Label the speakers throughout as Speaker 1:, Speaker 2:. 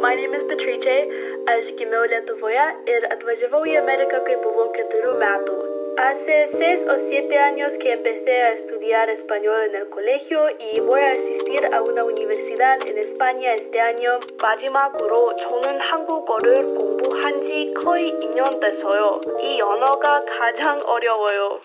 Speaker 1: my name is Patrice. Acho que meu leto voia advogevou y América que buvo que turu mato. Hace 6 o 7 años que empecé a estudiar español en el colegio y voy a asistir a una universidad en España este año. 마지막으로 저는 한국어를 공부한 지 거의 2년 됐어요. 이 언어가 가장 어려워요.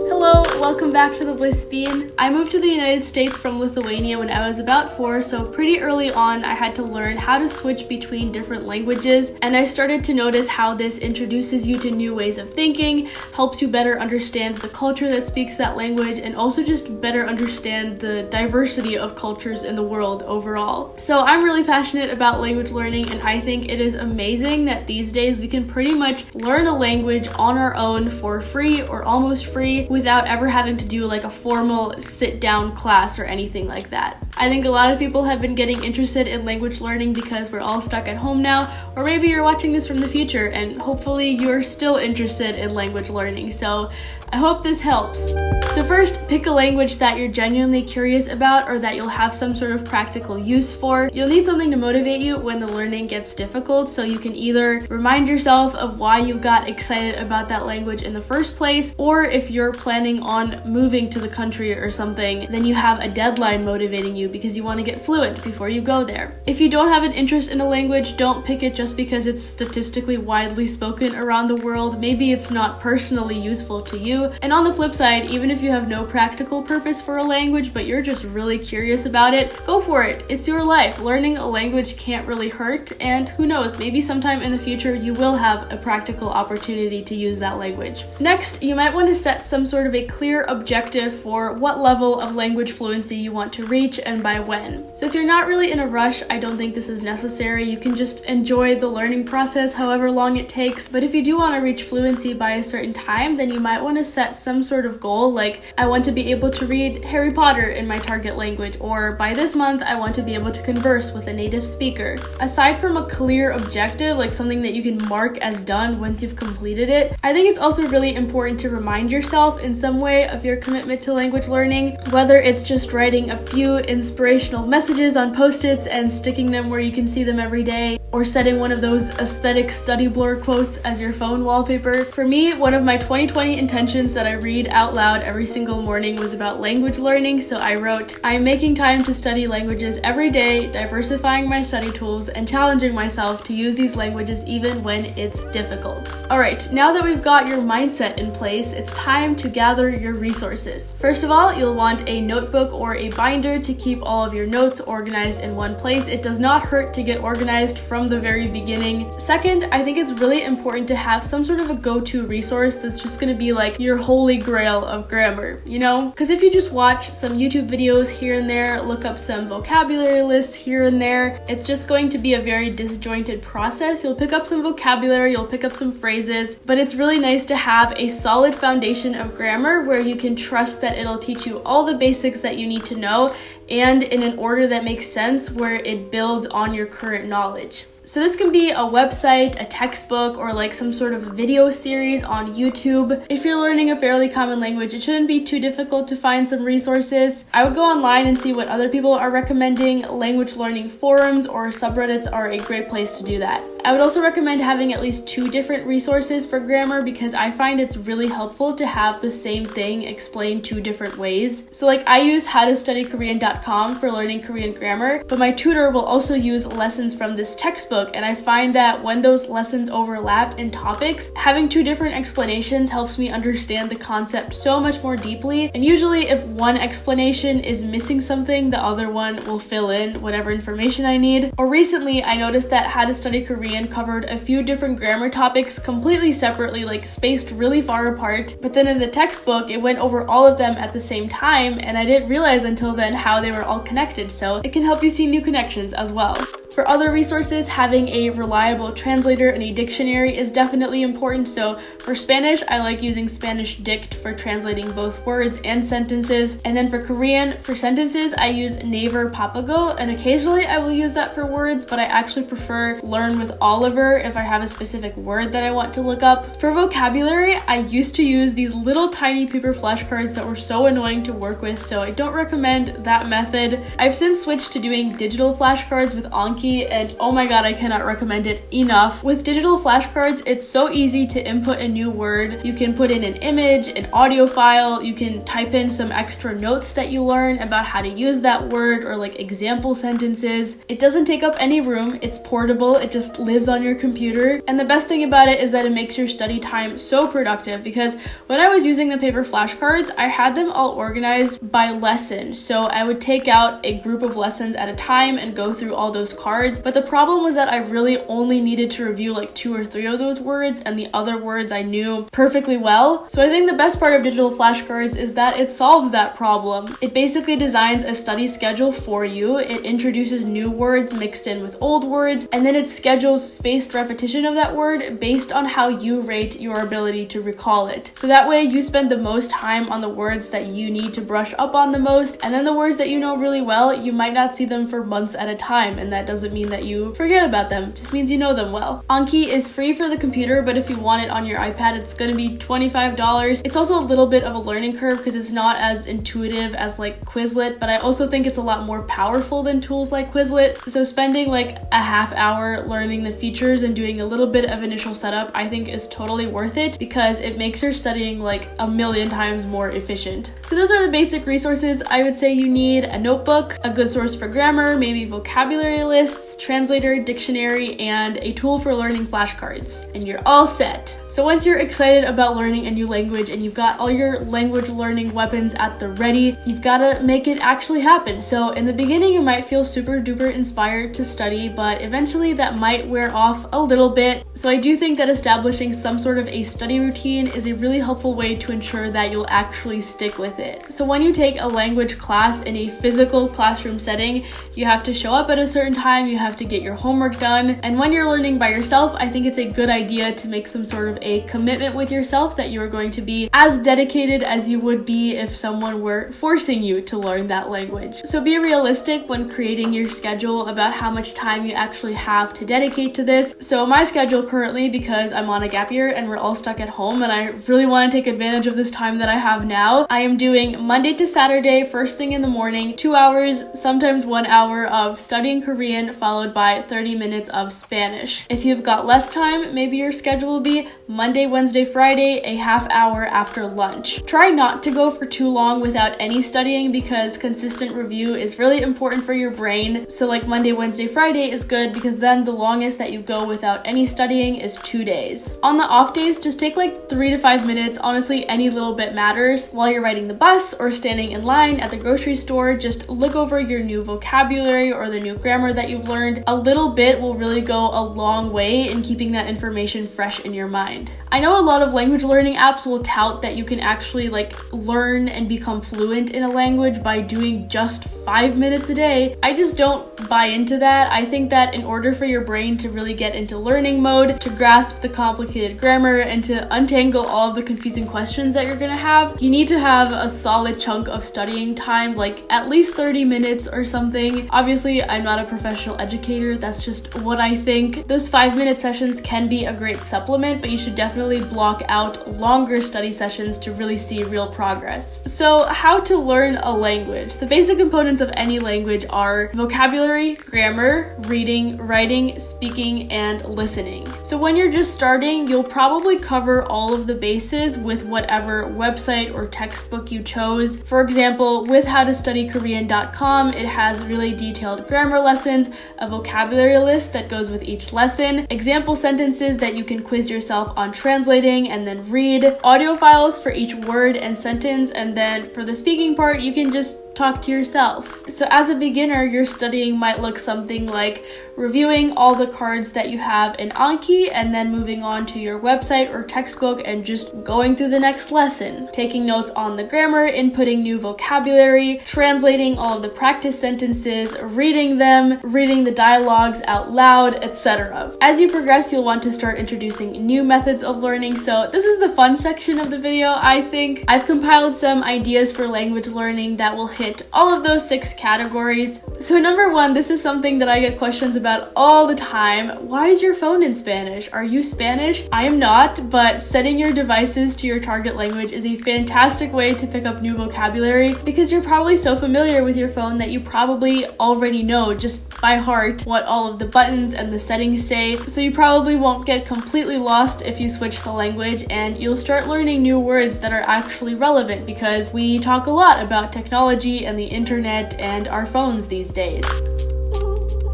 Speaker 2: Hello, welcome back to the Bliss Bean. I moved to the United States from Lithuania when I was about 4, so pretty early on I had to learn how to switch between different languages, and I started to notice how this introduces you to new ways of thinking, helps you better understand the culture that speaks that language, and also just better understand the diversity of cultures in the world overall. So I'm really passionate about language learning, and I think it is amazing that these days we can pretty much learn a language on our own for free or almost free without ever having to do like a formal sit-down class or anything like that. I think a lot of people have been getting interested in language learning because we're all stuck at home now, or maybe you're watching this from the future and hopefully you're still interested in language learning, so I hope this helps. So first, pick a language that you're genuinely curious about or that you'll have some sort of practical use for. You'll need something to motivate you when the learning gets difficult, so you can either remind yourself of why you got excited about that language in the first place, or if you're planning on moving to the country or something, then you have a deadline motivating you because you want to get fluent before you go there. If you don't have an interest in a language, don't pick it just because it's statistically widely spoken around the world. Maybe it's not personally useful to you. And on the flip side, even if you have no practical purpose for a language, but you're just really curious about it, go for it. It's your life. Learning a language can't really hurt, and who knows, maybe sometime in the future you will have a practical opportunity to use that language. Next, you might want to set some sort of a clear objective for what level of language fluency you want to reach and by when. So if you're not really in a rush, I don't think this is necessary. You can just enjoy the learning process however long it takes. But if you do want to reach fluency by a certain time, then you might want to set some sort of goal, like I want to be able to read Harry Potter in my target language, or by this month I want to be able to converse with a native speaker. Aside from a clear objective, like something that you can mark as done once you've completed it, I think it's also really important to remind yourself in some way of your commitment to language learning, whether it's just writing a few inspirational messages on post-its and sticking them where you can see them every day, or setting one of those aesthetic study blur quotes as your phone wallpaper. For me, one of my 2020 intentions that I read out loud every single morning was about language learning, so I wrote, "I'm making time to study languages every day, diversifying my study tools, and challenging myself to use these languages even when it's difficult." Alright, now that we've got your mindset in place, it's time to gather your resources. First of all, you'll want a notebook or a binder to keep all of your notes organized in one place. It does not hurt to get organized from the very beginning. Second, I think it's really important to have some sort of a go-to resource that's just going to be like your holy grail of grammar, you know? Because if you just watch some YouTube videos here and there, look up some vocabulary lists here and there, it's just going to be a very disjointed process. You'll pick up some vocabulary, you'll pick up some phrases, but it's really nice to have a solid foundation of grammar where you can trust that it'll teach you all the basics that you need to know and in an order that makes sense where it builds on your current knowledge. So this can be a website, a textbook, or like some sort of video series on YouTube. If you're learning a fairly common language, it shouldn't be too difficult to find some resources. I would go online and see what other people are recommending. Language learning forums or subreddits are a great place to do that. I would also recommend having at least 2 different resources for grammar because I find it's really helpful to have the same thing explained 2 different ways. So like I use howtostudykorean.com for learning Korean grammar, but my tutor will also use lessons from this textbook, and I find that when those lessons overlap in topics, having 2 different explanations helps me understand the concept so much more deeply, and usually if one explanation is missing something, the other one will fill in whatever information I need. Or recently, I noticed that How to Study Korean covered a few different grammar topics completely separately, like spaced really far apart, but then in the textbook, it went over all of them at the same time, and I didn't realize until then how they were all connected, so it can help you see new connections as well. For other resources, having a reliable translator and a dictionary is definitely important. So for Spanish, I like using Spanish Dict for translating both words and sentences. And then for Korean, for sentences, I use Naver Papago, and occasionally I will use that for words, but I actually prefer Learn with Oliver if I have a specific word that I want to look up. For vocabulary, I used to use these little tiny paper flashcards that were so annoying to work with, so I don't recommend that method. I've since switched to doing digital flashcards with Anki Anki, and oh my god, I cannot recommend it enough. With digital flashcards, it's so easy to input a new word. You can put in an image, an audio file, you can type in some extra notes that you learn about how to use that word or like example sentences. It doesn't take up any room, it's portable, it just lives on your computer. And the best thing about it is that it makes your study time so productive, because when I was using the paper flashcards, I had them all organized by lesson. So I would take out a group of lessons at a time and go through all those cards. But the problem was that I really only needed to review like 2 or 3 of those words, and the other words I knew perfectly well. So I think the best part of digital flashcards is that it solves that problem. It basically designs a study schedule for you. It introduces new words mixed in with old words, and then it schedules spaced repetition of that word based on how you rate your ability to recall it. So that way you spend the most time on the words that you need to brush up on the most, and then the words that you know really well, you might not see them for months at a time, and that doesn't mean that you forget about them, it just means you know them well. Anki is free for the computer, but if you want it on your iPad, it's gonna be $25. It's also a little bit of a learning curve because it's not as intuitive as like Quizlet, but I also think it's a lot more powerful than tools like Quizlet. So spending like a half hour learning the features and doing a little bit of initial setup, I think is totally worth it because it makes your studying like a million times more efficient. So those are the basic resources. I would say you need a notebook, a good source for grammar, maybe vocabulary lists, translator, dictionary, and a tool for learning flashcards, and you're all set. So once you're excited about learning a new language and you've got all your language learning weapons at the ready, you've got to make it actually happen. So in the beginning, you might feel super duper inspired to study, but eventually that might wear off a little bit. So I do think that establishing some sort of a study routine is a really helpful way to ensure that you'll actually stick with it. So when you take a language class in a physical classroom setting, you have to show up at a certain time, you have to get your homework done. And when you're learning by yourself, I think it's a good idea to make some sort of a commitment with yourself that you're going to be as dedicated as you would be if someone were forcing you to learn that language. So be realistic when creating your schedule about how much time you actually have to dedicate to this. So my schedule currently, because I'm on a gap year and we're all stuck at home and I really want to take advantage of this time that I have now, I am doing Monday to Saturday, first thing in the morning, 2 hours, sometimes 1 hour of studying Korean, followed by 30 minutes of Spanish. If you've got less time, maybe your schedule will be Monday, Wednesday, Friday, a half hour after lunch. Try not to go for too long without any studying because consistent review is really important for your brain. So like Monday, Wednesday, Friday is good because then the longest that you go without any studying is 2 days. On the off days, just take like 3 to 5 minutes. Honestly, any little bit matters. While you're riding the bus or standing in line at the grocery store, just look over your new vocabulary or the new grammar that you've learned. A little bit will really go a long way in keeping that information fresh in your mind. I know a lot of language learning apps will tout that you can actually like learn and become fluent in a language by doing just 5 minutes a day. I just don't buy into that. I think that in order for your brain to really get into learning mode, to grasp the complicated grammar, and to untangle all of the confusing questions that you're gonna have, you need to have a solid chunk of studying time, like at least 30 minutes or something. Obviously, I'm not a professional educator, that's just what I think. Those 5-minute sessions can be a great supplement, but you should definitely block out longer study sessions to really see real progress. So how to learn a language? The basic components of any language are vocabulary, grammar, reading, writing, speaking, and listening. So when you're just starting, you'll probably cover all of the bases with whatever website or textbook you chose. For example, with howtostudykorean.com, it has really detailed grammar lessons, a vocabulary list that goes with each lesson, example sentences that you can quiz yourself on translating and then read, audio files for each word and sentence, and then for the speaking part, you can just talk to yourself. So as a beginner, your studying might look something like reviewing all the cards that you have in Anki and then moving on to your website or textbook and just going through the next lesson, taking notes on the grammar, inputting new vocabulary, translating all of the practice sentences, reading them, reading the dialogues out loud, etc. As you progress, you'll want to start introducing new methods of learning. So this is the fun section of the video. I think I've compiled some ideas for language learning that will hit hit all of those 6 categories. So number 1, this is something that I get questions about all the time. Why is your phone in Spanish? Are you Spanish? I am not, but setting your devices to your target language is a fantastic way to pick up new vocabulary because you're probably so familiar with your phone that you probably already know just by heart what all of the buttons and the settings say. So you probably won't get completely lost if you switch the language, and you'll start learning new words that are actually relevant because we talk a lot about technology and the internet and our phones these days.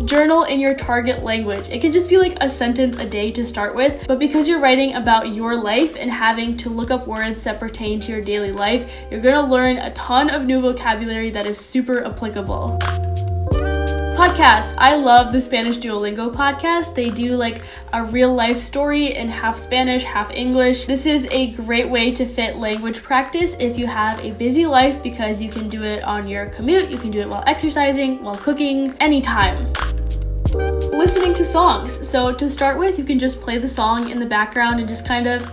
Speaker 2: Journal in your target language. It can just be like a sentence a day to start with, but because you're writing about your life and having to look up words that pertain to your daily life, you're gonna learn a ton of new vocabulary that is super applicable. Podcasts. I love the Spanish Duolingo podcast. They do like a real life story in half Spanish, half English. This is a great way to fit language practice if you have a busy life because you can do it on your commute, you can do it while exercising, while cooking, anytime. Listening to songs. So to start with, you can just play the song in the background and just kind of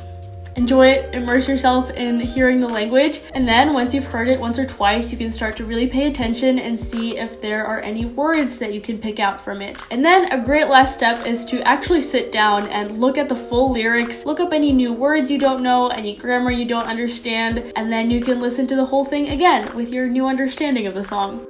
Speaker 2: enjoy it, immerse yourself in hearing the language, and then once you've heard it once or twice, you can start to really pay attention and see if there are any words that you can pick out from it. And then a great last step is to actually sit down and look at the full lyrics, look up any new words you don't know, any grammar you don't understand, and then you can listen to the whole thing again with your new understanding of the song.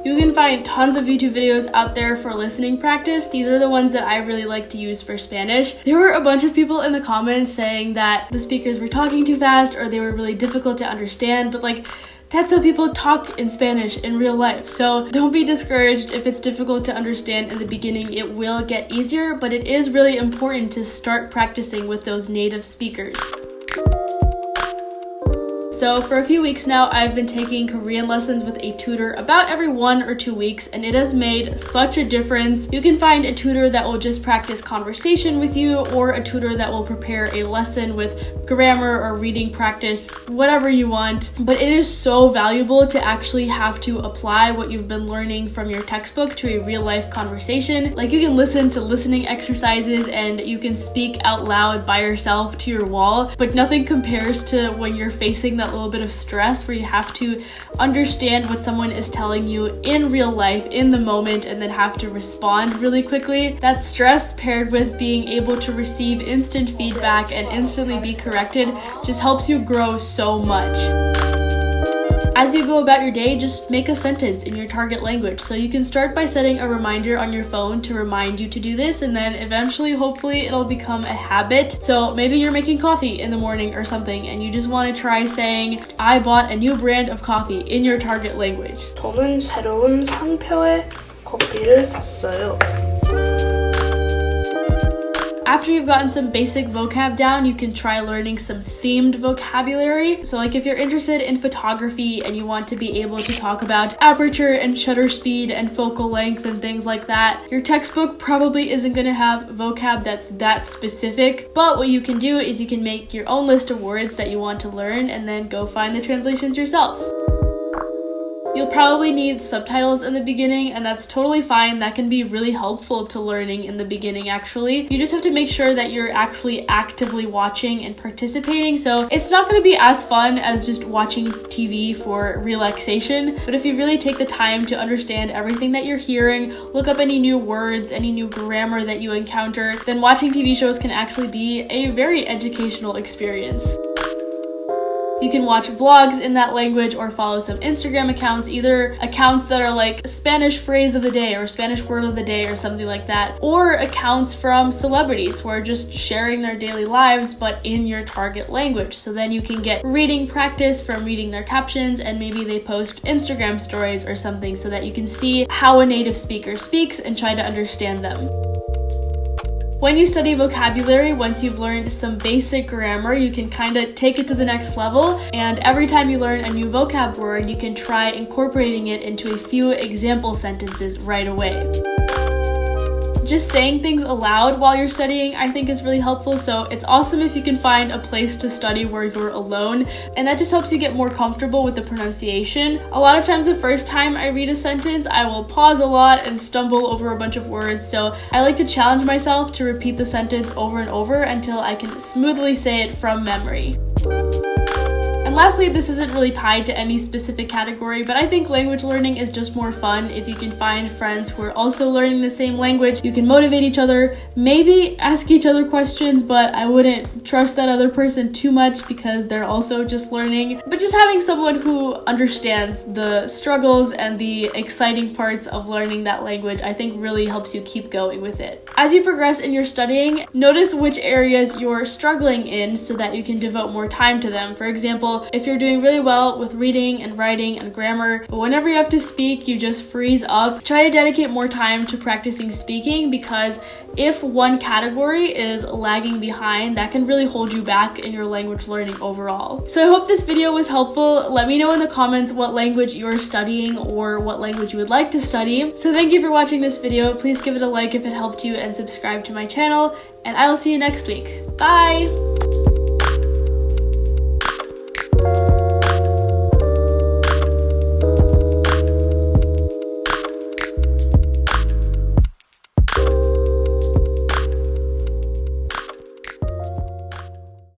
Speaker 2: You can find tons of YouTube videos out there for listening practice. These are the ones that I really like to use for Spanish. There were a bunch of people in the comments saying that the speakers were talking too fast or they were really difficult to understand, but like, that's how people talk in Spanish in real life. So don't be discouraged if it's difficult to understand in the beginning. It will get easier, but it is really important to start practicing with those native speakers. So for a few weeks now, I've been taking Korean lessons with a tutor about every 1 or 2 weeks, and it has made such a difference. You can find a tutor that will just practice conversation with you, or a tutor that will prepare a lesson with grammar or reading practice, whatever you want. But it is so valuable to actually have to apply what you've been learning from your textbook to a real life conversation. Like, you can listen to listening exercises and you can speak out loud by yourself to your wall, but nothing compares to when you're facing that little bit of stress where you have to understand what someone is telling you in real life, in the moment, and then have to respond really quickly. That stress paired with being able to receive instant feedback and instantly be corrected just helps you grow so much. As you go about your day, just make a sentence in your target language. So you can start by setting a reminder on your phone to remind you to do this, and then eventually, hopefully, it'll become a habit. So maybe you're making coffee in the morning or something, and you just want to try saying, I bought a new brand of coffee in your target language.
Speaker 1: 저는 새로운 상표의 커피를 샀어요.
Speaker 2: After you've gotten some basic vocab down, you can try learning some themed vocabulary. So like if you're interested in photography and you want to be able to talk about aperture and shutter speed and focal length and things like that, your textbook probably isn't going to have vocab that's that specific. But what you can do is you can make your own list of words that you want to learn and then go find the translations yourself. You'll probably need subtitles in the beginning, and that's totally fine. That can be really helpful to learning in the beginning, actually. You just have to make sure that you're actually actively watching and participating, so it's not going to be as fun as just watching TV for relaxation, but if you really take the time to understand everything that you're hearing, look up any new words, any new grammar that you encounter, then watching TV shows can actually be a very educational experience. You can watch vlogs in that language or follow some Instagram accounts, either accounts that are like Spanish phrase of the day or Spanish word of the day or something like that, or accounts from celebrities who are just sharing their daily lives but in your target language. So then you can get reading practice from reading their captions, and maybe they post Instagram stories or something so that you can see how a native speaker speaks and try to understand them. When you study vocabulary, once you've learned some basic grammar, you can kind of take it to the next level, and every time you learn a new vocab word, you can try incorporating it into a few example sentences right away. Just saying things aloud while you're studying, I think, is really helpful, so it's awesome if you can find a place to study where you're alone, and that just helps you get more comfortable with the pronunciation. A lot of times the first time I read a sentence, I will pause a lot and stumble over a bunch of words, so I like to challenge myself to repeat the sentence over and over until I can smoothly say it from memory. And And lastly, this isn't really tied to any specific category, but I think language learning is just more fun if you can find friends who are also learning the same language. You can motivate each other, maybe ask each other questions, but I wouldn't trust that other person too much because they're also just learning. But just having someone who understands the struggles and the exciting parts of learning that language, I think really helps you keep going with it. As you progress in your studying, notice which areas you're struggling in so that you can devote more time to them. For example, if you're doing really well with reading and writing and grammar, but whenever you have to speak, you just freeze up, try to dedicate more time to practicing speaking, because if one category is lagging behind, that can really hold you back in your language learning overall. So I hope this video was helpful. Let me know in the comments what language you're studying or what language you would like to study. So thank you for watching this video. Please give it a like if it helped you and subscribe to my channel, and I will see you next week. Bye!